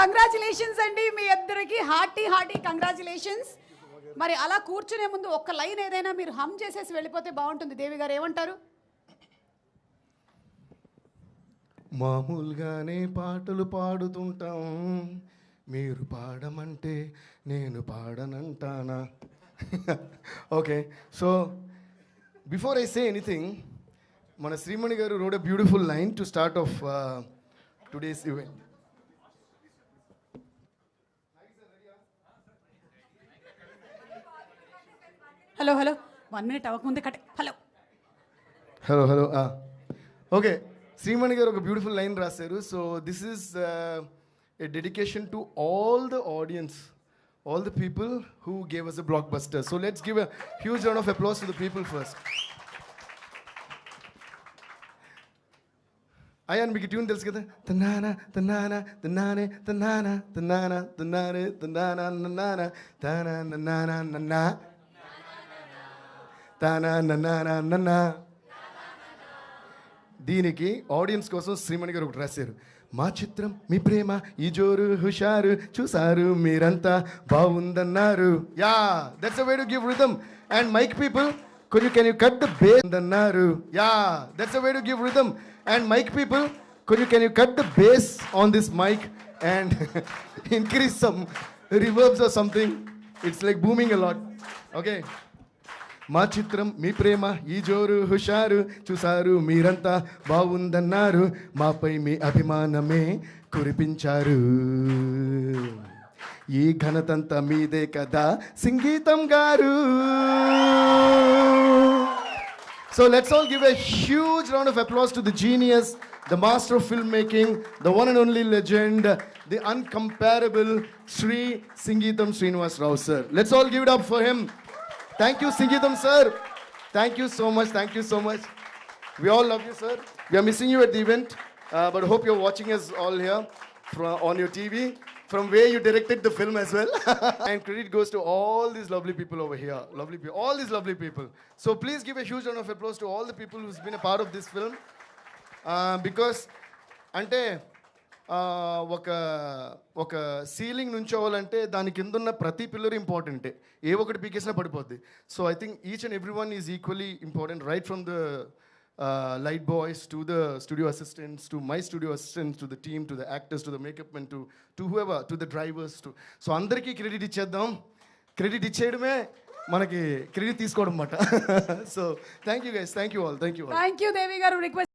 Congratulations అండి మీ ఇద్దరికి, hearty congratulations. మరి అలా కూర్చునే ముందు ఒక్క లైన్ ఏదైనా మీరు హమ్ చేసేసి వెళ్ళిపోతే బాగుంటుంది. దేవి గారు ఏమంటారు? మామూలుగానే పాటలు పాడుతుంటాం, మీరు పాడమంటే నేను పాడనంటానా? Okay, so before I say anything, మన శ్రీమణి గారు wrote a beautiful line to start off today's event. Hello 1 minute అవ్వకముందే కట్. హలో ఓకే, శ్రీమణి గారు ఒక బ్యూటిఫుల్ లైన్ రాశారు. So this is a dedication to all the audience, all the people who gave us a blockbuster. So let's give a huge round of applause to the people first. Ayan, మీకు tune తెలుసు కదా, తన్నానా తన్నానా తన్నానే తన్నానా తన్నానా తన్నానే తన్నానా నన్నానా తానా నన్నానా నన్నా తానా నన్నానా నన్నా. దీనికి audience కోసం శ్రీమణి గారు ఒకటి రాశారు. మా చిత్రం మీ ప్రేమ ఈ జోరు హుషారు చూసారు మీరంతా బాగుందన్నారు. Ya, that's a way to give rhythm. And mic people, can you cut the bass అన్నారు. Ya, that's a way to give rhythm. And mic people, can you cut the bass on this mic and increase some reverbs or something. It's like booming a lot. Okay, మా చిత్రం మీ ప్రేమ ఈ జోరు హుషారు చూసారు మీరంతా బాగుందన్నారు, మాపై మీ అభిమానమే కురిపించారు, ఈ ఘనతంతా మీదే కదా సంగీతం గారు. So let's all give a huge round of applause to the genius, the master of filmmaking, the one and only legend, the uncomparable Sri Sangeetam Srinivas Rao sir. Let's all give it up for him. Thank you, Sangeetam sir. Thank you so much. Thank you so much. We all love you, sir. We are missing you at the event, but hope you're watching us all here on your TV, from where you directed the film as well. And credit goes to all these lovely people over here. Lovely people, all these lovely people. So please give a huge round of applause to all the people who's been a part of this film. Because ante ఒక ceiling నుంచోవాలంటే దాని కింద ఉన్న ప్రతి pillar ఇంపార్టెంటే, ఏ ఒకటి పీకేసినా పడిపోద్ది. So I think each and every one is equally important, right from the light boys to the studio assistants, to my studio assistants, to the team, to the actors, to the makeup men, to whoever, to the drivers, to so అందరికీ credit ఇచ్చేద్దాం. Credit ఇచ్చేయడమే మనకి credit తీసుకోవడం అన్నమాట. So thank you guys, thank you all, thank you. Thank you Devi గారు. Request